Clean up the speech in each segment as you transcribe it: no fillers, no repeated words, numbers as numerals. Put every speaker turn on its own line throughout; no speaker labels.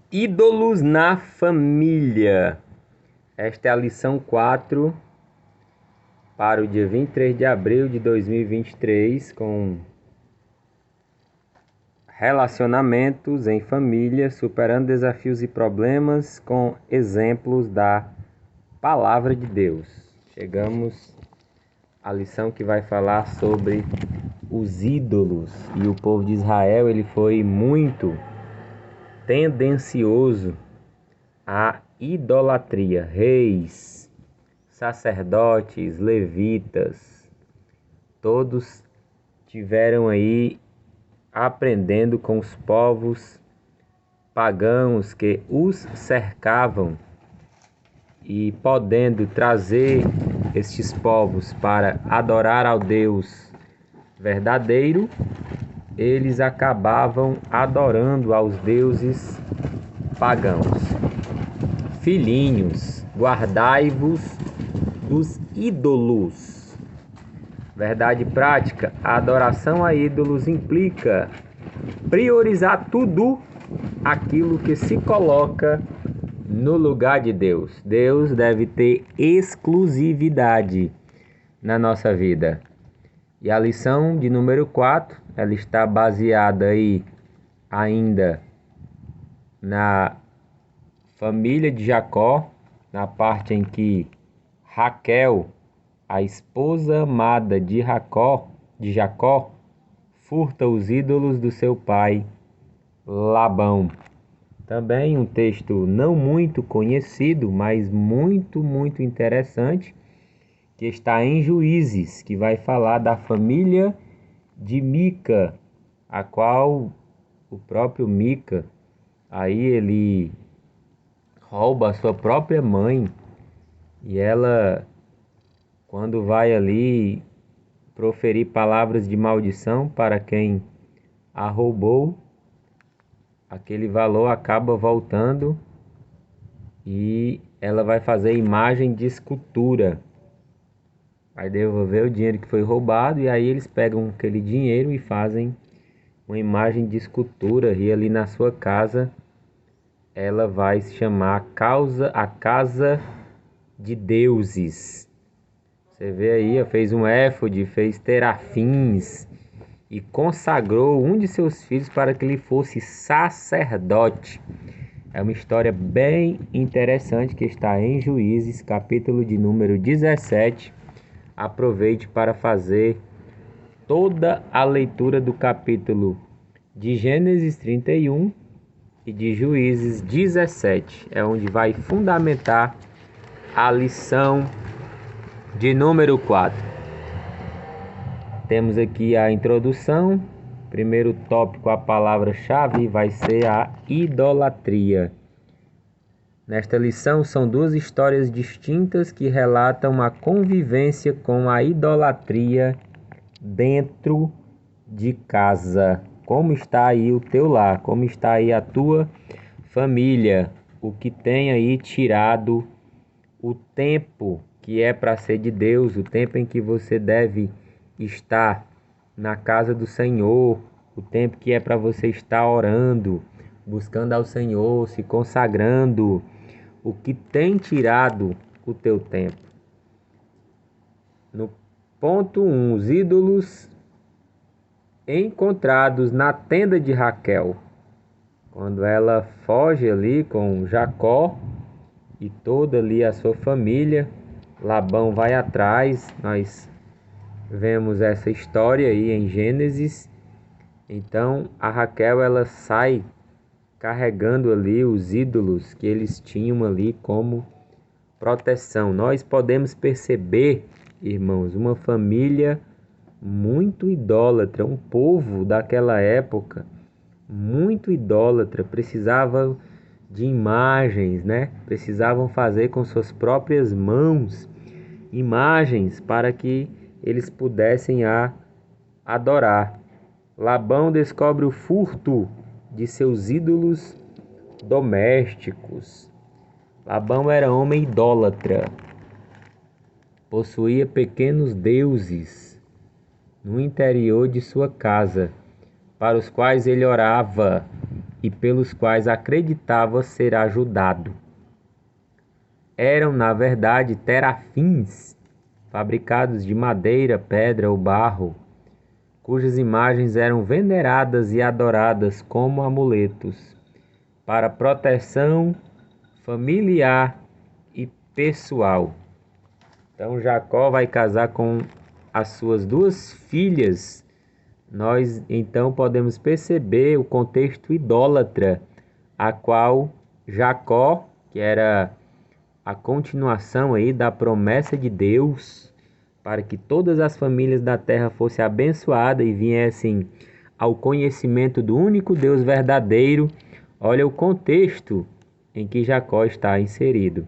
Ídolos na família. Esta é a lição 4 para o dia 23 de abril de 2023, com relacionamentos em família, superando desafios e problemas com exemplos da Palavra de Deus. Chegamos à lição que vai falar sobre os ídolos. E o povo de Israel, ele foi muito tendencioso à idolatria. Reis, sacerdotes, levitas, todos tiveram aí aprendendo com os povos pagãos que os cercavam e podendo trazer estes povos para adorar ao Deus verdadeiro, eles acabavam adorando aos deuses pagãos. Filhinhos, guardai-vos dos ídolos. Verdade prática: a adoração a ídolos implica priorizar tudo aquilo que se coloca no lugar de Deus. Deus deve ter exclusividade na nossa vida. E a lição de número 4, ela está baseada aí ainda na família de Jacó, na parte em que Raquel, a esposa amada de Jacó, furta os ídolos do seu pai Labão. Também um texto não muito conhecido, mas muito interessante, que está em Juízes, que vai falar da família de Mica, a qual o próprio Mica, aí ele rouba a sua própria mãe, e ela, quando vai ali proferir palavras de maldição para quem a roubou, aquele valor acaba voltando e ela vai fazer imagem de escultura. Vai devolver o dinheiro que foi roubado, e aí eles pegam aquele dinheiro e fazem uma imagem de escultura, e ali na sua casa ela vai se chamar a Casa de Deuses. Você vê aí, fez um éfode, fez terafins e consagrou um de seus filhos para que ele fosse sacerdote. É uma história bem interessante que está em Juízes, capítulo de número 17. Aproveite para fazer toda a leitura do capítulo de Gênesis 31 e de Juízes 17. É onde vai fundamentar a lição de número 4. Temos aqui a introdução. Primeiro tópico, a palavra-chave vai ser a idolatria. Nesta lição são duas histórias distintas que relatam a convivência com a idolatria dentro de casa. Como está aí o teu lar? Como está aí a tua família? O que tem aí tirado o tempo que é para ser de Deus, o tempo em que você deve estar na casa do Senhor, o tempo que é para você estar orando, buscando ao Senhor, se consagrando. O que tem tirado o teu tempo? No ponto 1, os ídolos encontrados na tenda de Raquel. Quando ela foge ali com Jacó e toda ali a sua família, Labão vai atrás. Nós vemos essa história aí em Gênesis. Então a Raquel, ela sai carregando ali os ídolos que eles tinham ali como proteção. Nós podemos perceber, irmãos, uma família muito idólatra, um povo daquela época muito idólatra, precisava de imagens, né? Precisavam fazer com suas próprias mãos imagens para que eles pudessem adorar. Labão descobre o furto de seus ídolos domésticos. Labão era homem idólatra, possuía pequenos deuses no interior de sua casa, para os quais ele orava. e pelos quais acreditava ser ajudado. Eram, na verdade, terafins, fabricados de madeira, pedra ou barro, cujas imagens eram veneradas e adoradas como amuletos para proteção familiar e pessoal. Então Jacó vai casar com as suas duas filhas. Nós então podemos perceber o contexto idólatra a qual Jacó, que era a continuação aí da promessa de Deus para que todas as famílias da terra fossem abençoadas e viessem ao conhecimento do único Deus verdadeiro. Olha o contexto em que Jacó está inserido.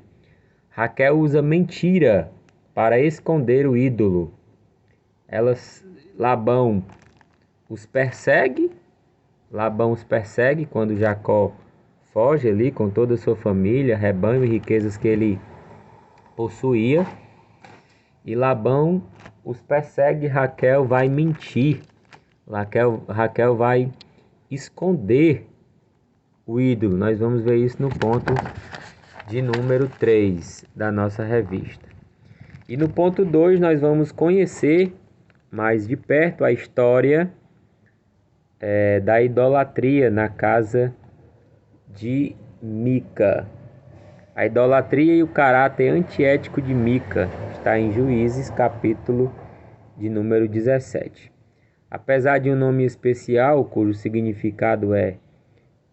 Raquel usa mentira para esconder o ídolo. Labão os persegue quando Jacó foge ali com toda a sua família, rebanho e riquezas que ele possuía. E Labão os persegue, Raquel vai mentir. Raquel vai esconder o ídolo. Nós vamos ver isso no ponto de número 3 da nossa revista. E no ponto 2 nós vamos conhecer mais de perto a história da idolatria na casa de Mica. A idolatria e o caráter antiético de Mica está em Juízes, capítulo de número 17. Apesar de um nome especial, cujo significado é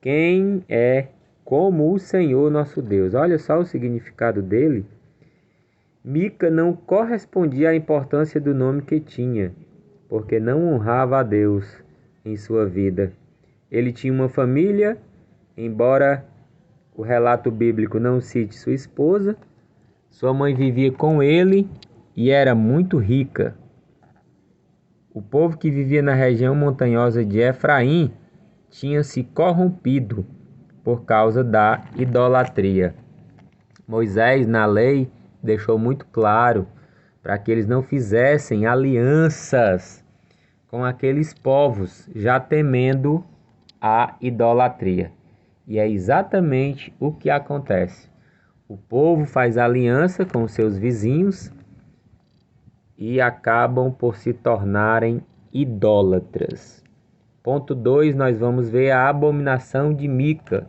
quem é como o Senhor nosso Deus. Olha só o significado dele. Mica não correspondia à importância do nome que tinha, porque não honrava a Deus em sua vida. Ele tinha uma família, embora o relato bíblico não cite sua esposa. Sua mãe vivia com ele e era muito rica. O povo que vivia na região montanhosa de Efraim tinha se corrompido por causa da idolatria. Moisés, na lei, deixou muito claro para que eles não fizessem alianças com aqueles povos, já temendo a idolatria. E é exatamente o que acontece. O povo faz aliança com os seus vizinhos e acabam por se tornarem idólatras. Ponto 2, nós vamos ver a abominação de Mica.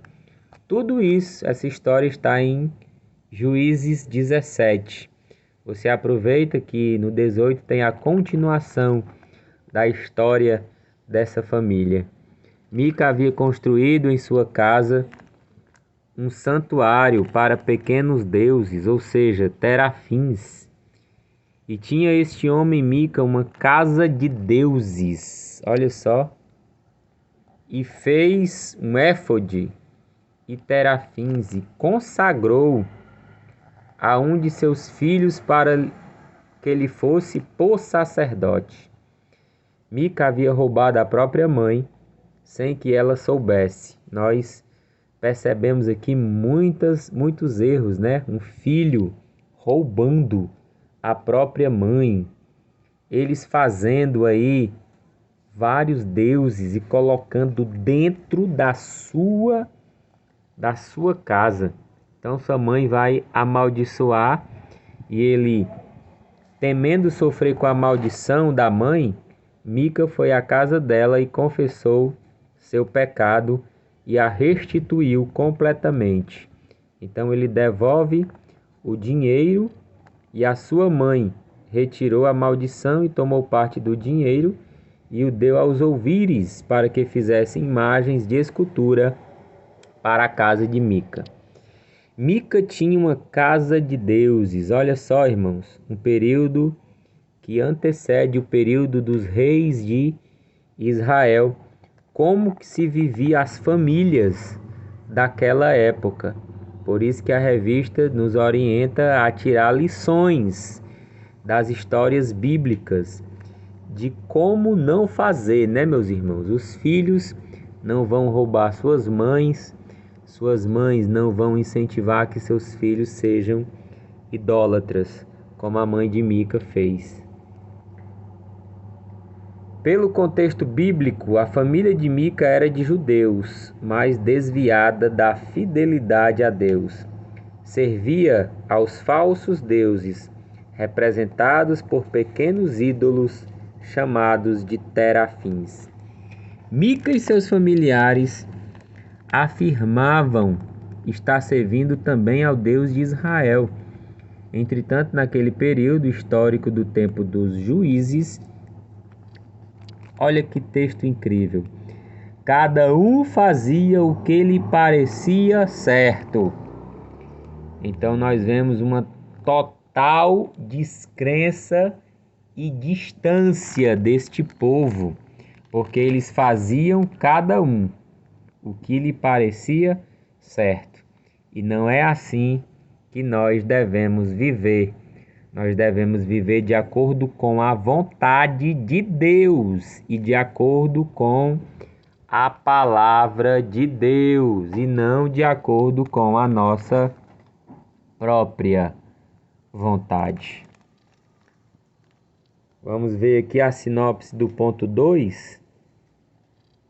Tudo isso, essa história está em Juízes 17. Você aproveita que no 18 tem a continuação da história dessa família. Mica havia construído em sua casa um santuário para pequenos deuses, ou seja, terafins. E tinha este homem Mica uma casa de deuses, olha só, e fez um éfode e terafins e consagrou a um de seus filhos para que ele fosse por sacerdote. Mica havia roubado a própria mãe sem que ela soubesse. Nós percebemos aqui muitos erros, né? Um filho roubando a própria mãe. Eles fazendo aí vários deuses e colocando dentro da sua casa. Então sua mãe vai amaldiçoar e ele, temendo sofrer com a maldição da mãe, Mica foi à casa dela e confessou seu pecado e a restituiu completamente. Então ele devolve o dinheiro e a sua mãe retirou a maldição e tomou parte do dinheiro e o deu aos ouvires para que fizessem imagens de escultura para a casa de Mica. Mica tinha uma casa de deuses. Olha só, irmãos, um período que antecede o período dos reis de Israel. Como que se vivia as famílias daquela época. Por isso que a revista nos orienta a tirar lições das histórias bíblicas de como não fazer, né, meus irmãos? Os filhos não vão roubar suas mães não vão incentivar que seus filhos sejam idólatras, como a mãe de Mica fez. Pelo contexto bíblico, a família de Mica era de judeus, mas desviada da fidelidade a Deus. Servia aos falsos deuses, representados por pequenos ídolos chamados de terafins. Mica e seus familiares afirmavam estar servindo também ao Deus de Israel. Entretanto, naquele período histórico do tempo dos juízes, olha que texto incrível. Cada um fazia o que lhe parecia certo. Então nós vemos uma total descrença e distância deste povo, porque eles faziam cada um o que lhe parecia certo. E não é assim que nós devemos viver. Nós devemos viver de acordo com a vontade de Deus e de acordo com a palavra de Deus e não de acordo com a nossa própria vontade. Vamos ver aqui a sinopse do ponto 2.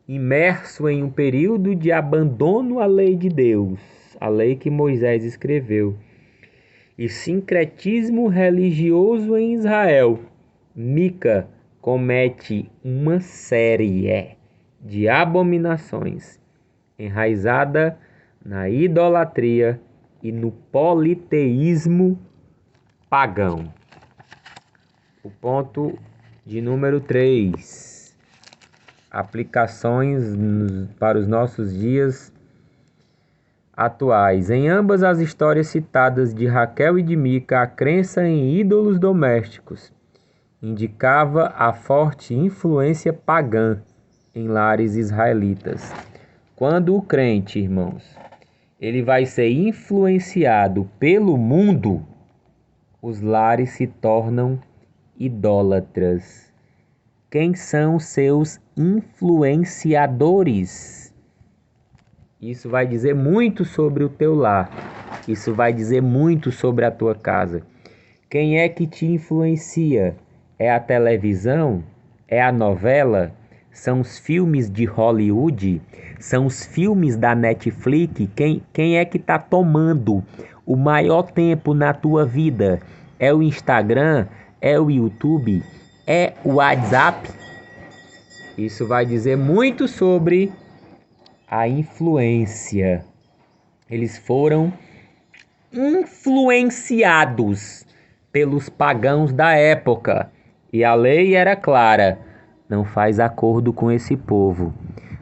Imerso em um período de abandono à lei de Deus, a lei que Moisés escreveu, e sincretismo religioso em Israel, Mica comete uma série de abominações enraizada na idolatria e no politeísmo pagão. O ponto de número 3. Aplicações para os nossos dias atuais. Em ambas as histórias citadas de Raquel e de Mica, a crença em ídolos domésticos indicava a forte influência pagã em lares israelitas. Quando o crente, irmãos, ele vai ser influenciado pelo mundo, os lares se tornam idólatras. Quem são seus influenciadores? Isso vai dizer muito sobre o teu lar. Isso vai dizer muito sobre a tua casa. Quem é que te influencia? É a televisão? É a novela? São os filmes de Hollywood? São os filmes da Netflix? Quem é que está tomando o maior tempo na tua vida? É o Instagram? É o YouTube? É o WhatsApp? Isso vai dizer muito sobre a influência. Eles foram influenciados pelos pagãos da época. E a lei era clara: não faz acordo com esse povo.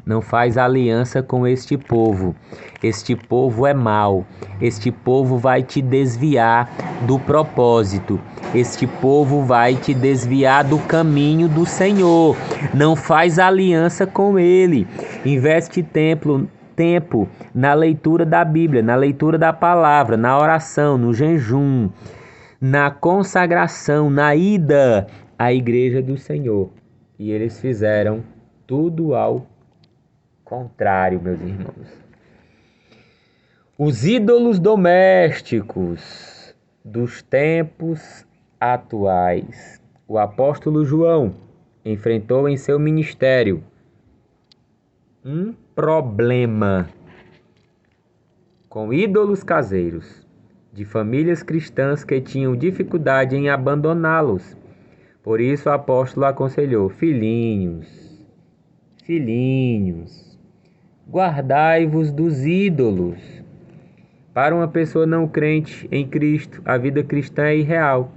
Não faz aliança com este povo. Este povo é mau. Este povo vai te desviar do propósito. Este povo vai te desviar do caminho do Senhor. Não faz aliança com ele. Investe tempo na leitura da Bíblia, na leitura da palavra, na oração, no jejum, na consagração, na ida à igreja do Senhor. E eles fizeram tudo ao contrário, meus irmãos. Os ídolos domésticos dos tempos atuais. O apóstolo João enfrentou em seu ministério um problema com ídolos caseiros de famílias cristãs que tinham dificuldade em abandoná-los. Por isso o apóstolo aconselhou: filhinhos, guardai-vos dos ídolos. Para uma pessoa não crente em Cristo, a vida cristã é irreal,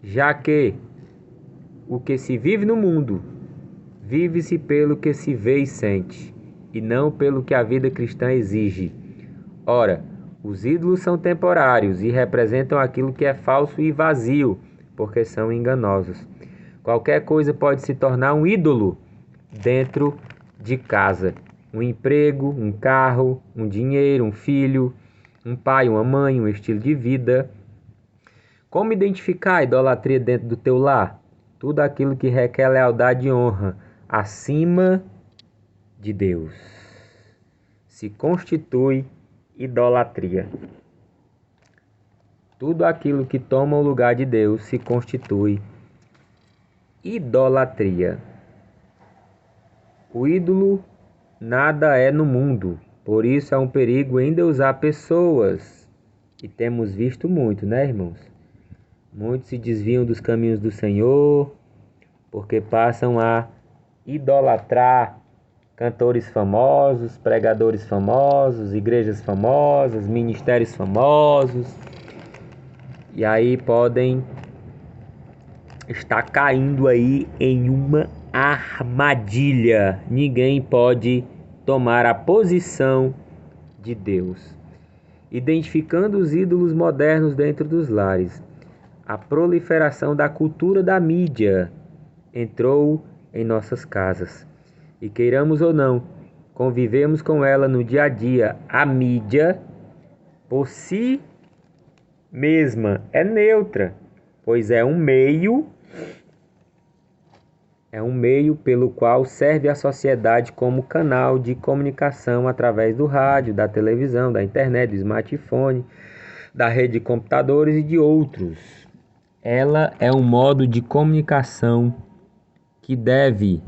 já que o que se vive no mundo, vive-se pelo que se vê e sente, e não pelo que a vida cristã exige. Ora, os ídolos são temporários e representam aquilo que é falso e vazio, porque são enganosos. Qualquer coisa pode se tornar um ídolo dentro de casa. Um emprego, um carro, um dinheiro, um filho, um pai, uma mãe, um estilo de vida. Como identificar a idolatria dentro do teu lar? Tudo aquilo que requer lealdade e honra acima de Deus se constitui idolatria. Tudo aquilo que toma o lugar de Deus se constitui idolatria. O ídolo nada é no mundo, por isso é um perigo endeusar pessoas. E temos visto muito, né, irmãos? Muitos se desviam dos caminhos do Senhor, porque passam a idolatrar cantores famosos, pregadores famosos, igrejas famosas, ministérios famosos. E aí podem estar caindo aí em uma armadilha. Ninguém pode tomar a posição de Deus. Identificando os ídolos modernos dentro dos lares. A proliferação da cultura da mídia entrou em nossas casas. E queiramos ou não, convivemos com ela no dia a dia. A mídia, por si mesma, é neutra, pois é um meio pelo qual serve a sociedade como canal de comunicação através do rádio, da televisão, da internet, do smartphone, da rede de computadores e de outros. Ela é um modo de comunicação que deve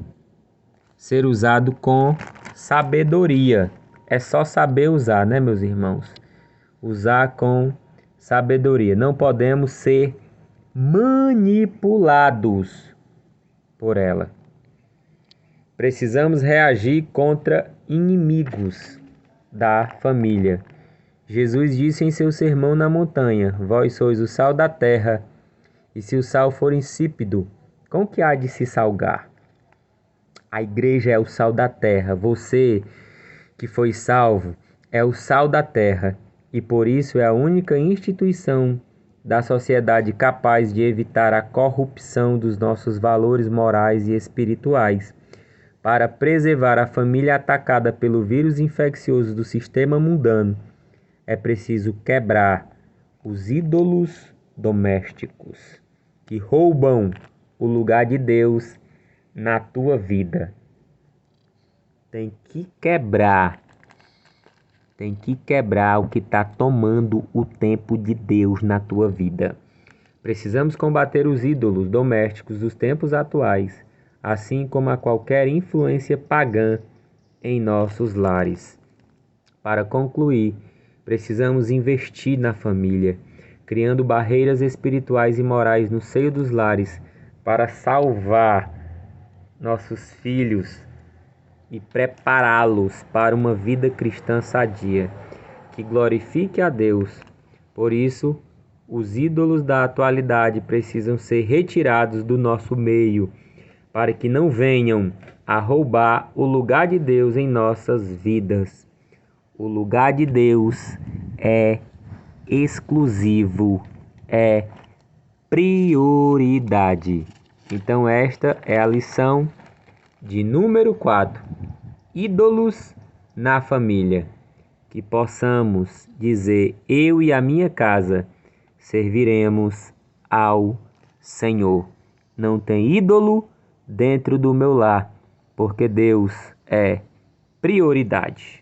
ser usado com sabedoria. É só saber usar, né, meus irmãos? Usar com sabedoria. Não podemos ser manipulados por ela. Precisamos reagir contra inimigos da família. Jesus disse em seu sermão na montanha: Vós sois o sal da terra, e se o sal for insípido, com que há de se salgar? A igreja é o sal da terra. Você que foi salvo é o sal da terra, e por isso é a única instituição da sociedade capaz de evitar a corrupção dos nossos valores morais e espirituais. Para preservar a família atacada pelo vírus infeccioso do sistema mundano, é preciso quebrar os ídolos domésticos que roubam o lugar de Deus na tua vida. Tem que quebrar o que está tomando o tempo de Deus na tua vida. Precisamos combater os ídolos domésticos dos tempos atuais, assim como a qualquer influência pagã em nossos lares. Para concluir, precisamos investir na família, criando barreiras espirituais e morais no seio dos lares para salvar nossos filhos e prepará-los para uma vida cristã sadia, que glorifique a Deus. Por isso, os ídolos da atualidade precisam ser retirados do nosso meio, para que não venham a roubar o lugar de Deus em nossas vidas. O lugar de Deus é exclusivo, é prioridade. Então esta é a lição de número 4. Ídolos na família. Que possamos dizer: eu e a minha casa serviremos ao Senhor. Não tem ídolo dentro do meu lar, porque Deus é prioridade.